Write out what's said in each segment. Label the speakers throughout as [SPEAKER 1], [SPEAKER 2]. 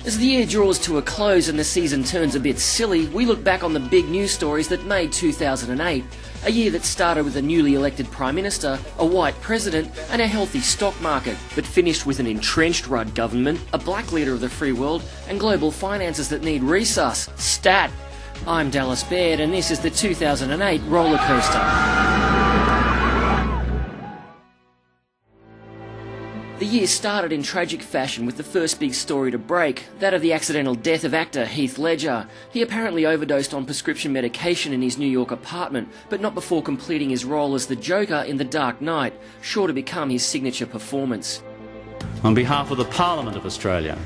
[SPEAKER 1] As the year draws to a close and the season turns a bit silly, we look back on the big news stories that made 2008, a year that started with a newly elected Prime Minister, a white president and a healthy stock market, but finished with an entrenched Rudd government, a black leader of the free world and global finances that need resus. Stat! I'm Dallas Baird and this is the 2008 roller coaster. The year started in tragic fashion with the first big story to break, that of the accidental death of actor Heath Ledger. He apparently overdosed on prescription medication in his New York apartment, but not before completing his role as the Joker in The Dark Knight, sure to become his signature performance.
[SPEAKER 2] On behalf of the Parliament of Australia,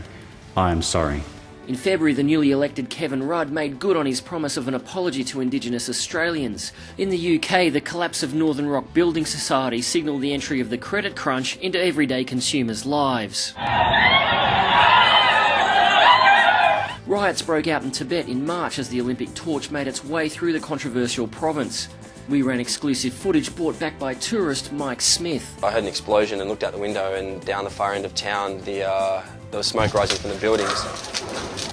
[SPEAKER 2] I am sorry.
[SPEAKER 1] In February, the newly elected Kevin Rudd made good on his promise of an apology to Indigenous Australians. In the UK, the collapse of Northern Rock Building Society signalled the entry of the credit crunch into everyday consumers' lives. Riots broke out in Tibet in March as the Olympic torch made its way through the controversial province. We ran exclusive footage brought back by tourist Mike Smith.
[SPEAKER 3] I heard an explosion and looked out the window, and down the far end of town there was smoke rising from the buildings.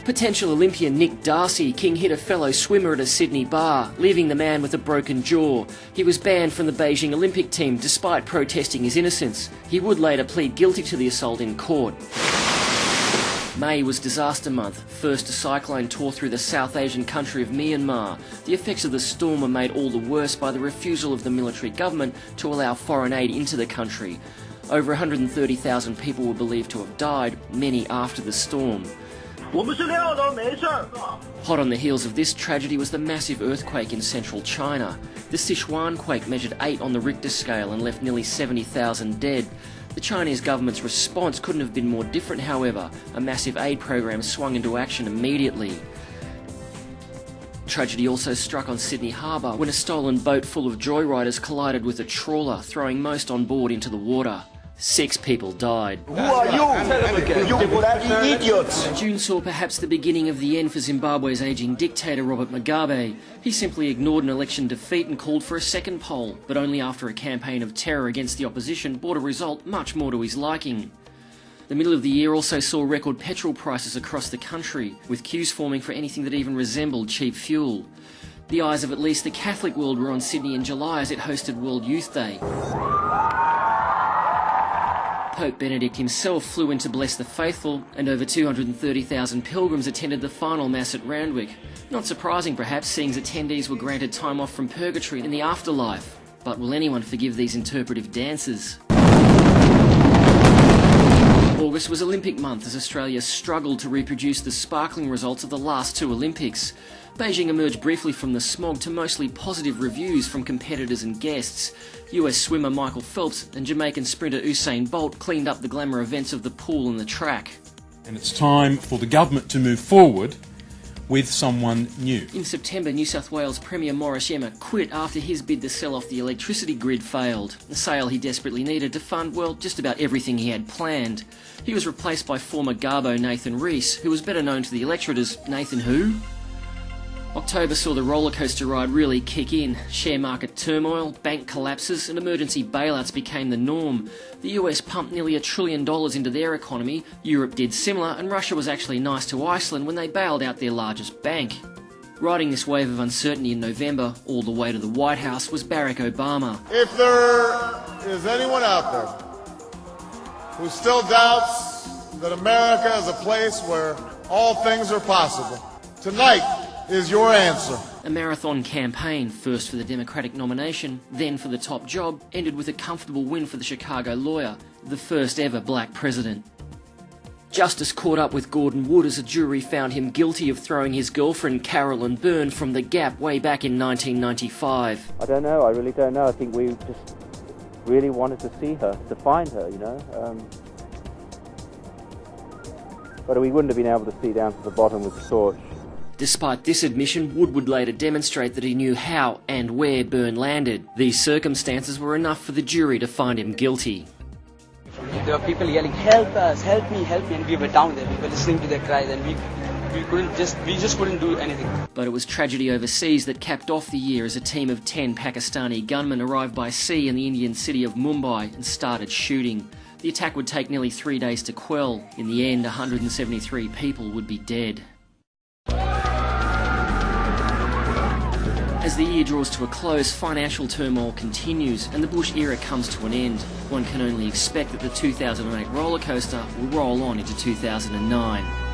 [SPEAKER 1] Potential Olympian Nick Darcy king-hit a fellow swimmer at a Sydney bar, leaving the man with a broken jaw. He was banned from the Beijing Olympic team despite protesting his innocence. He would later plead guilty to the assault in court. May was disaster month. First, a cyclone tore through the South Asian country of Myanmar. The effects of the storm were made all the worse by the refusal of the military government to allow foreign aid into the country. Over 130,000 people were believed to have died, many after the storm. Hot on the heels of this tragedy was the massive earthquake in central China. The Sichuan quake measured 8 on the Richter scale and left nearly 70,000 dead. The Chinese government's response couldn't have been more different, however. A massive aid program swung into action immediately. Tragedy also struck on Sydney Harbour when a stolen boat full of joyriders collided with a trawler, throwing most on board into the water. 6 people died.
[SPEAKER 4] Who are you? You bloody idiots!
[SPEAKER 1] June saw perhaps the beginning of the end for Zimbabwe's ageing dictator Robert Mugabe. He simply ignored an election defeat and called for a second poll, but only after a campaign of terror against the opposition brought a result much more to his liking. The middle of the year also saw record petrol prices across the country, with queues forming for anything that even resembled cheap fuel. The eyes of at least the Catholic world were on Sydney in July as it hosted World Youth Day. Pope Benedict himself flew in to bless the faithful, and over 230,000 pilgrims attended the final Mass at Randwick. Not surprising perhaps, seeing as attendees were granted time off from purgatory in the afterlife. But will anyone forgive these interpretive dances? August was Olympic month as Australia struggled to reproduce the sparkling results of the last 2 Olympics. Beijing emerged briefly from the smog to mostly positive reviews from competitors and guests. US swimmer Michael Phelps and Jamaican sprinter Usain Bolt cleaned up the glamour events of the pool and the track.
[SPEAKER 5] And it's time for the government to move forward with someone new.
[SPEAKER 1] In September, New South Wales Premier Morris Yema quit after his bid to sell off the electricity grid failed, a sale he desperately needed to fund, well, just about everything he had planned. He was replaced by former Garbo Nathan Rees, who was better known to the electorate as Nathan Who? October saw the rollercoaster ride really kick in. Share market turmoil, bank collapses and emergency bailouts became the norm. The US pumped nearly $1 trillion into their economy, Europe did similar, and Russia was actually nice to Iceland when they bailed out their largest bank. Riding this wave of uncertainty in November, all the way to the White House, was Barack Obama.
[SPEAKER 6] If there is anyone out there who still doubts that America is a place where all things are possible, tonight is your answer.
[SPEAKER 1] A marathon campaign, first for the Democratic nomination, then for the top job, ended with a comfortable win for the Chicago lawyer, the first ever black president. Justice caught up with Gordon Wood as a jury found him guilty of throwing his girlfriend Carolyn Byrne from the Gap way back in 1995.
[SPEAKER 7] I don't know, I really don't know. I think we just really wanted to see her, to find her, you know. But we wouldn't have been able to see down to the bottom with the torch.
[SPEAKER 1] Despite this admission, Wood would later demonstrate that he knew how and where Byrne landed. These circumstances were enough for the jury to find him guilty.
[SPEAKER 8] There were people yelling, "Help us, help me," and we were down there. We were listening to their cries, and we just couldn't do anything.
[SPEAKER 1] But it was tragedy overseas that capped off the year as a team of 10 Pakistani gunmen arrived by sea in the Indian city of Mumbai and started shooting. The attack would take nearly 3 days to quell. In the end, 173 people would be dead. As the year draws to a close, financial turmoil continues and the Bush era comes to an end. One can only expect that the 2008 rollercoaster will roll on into 2009.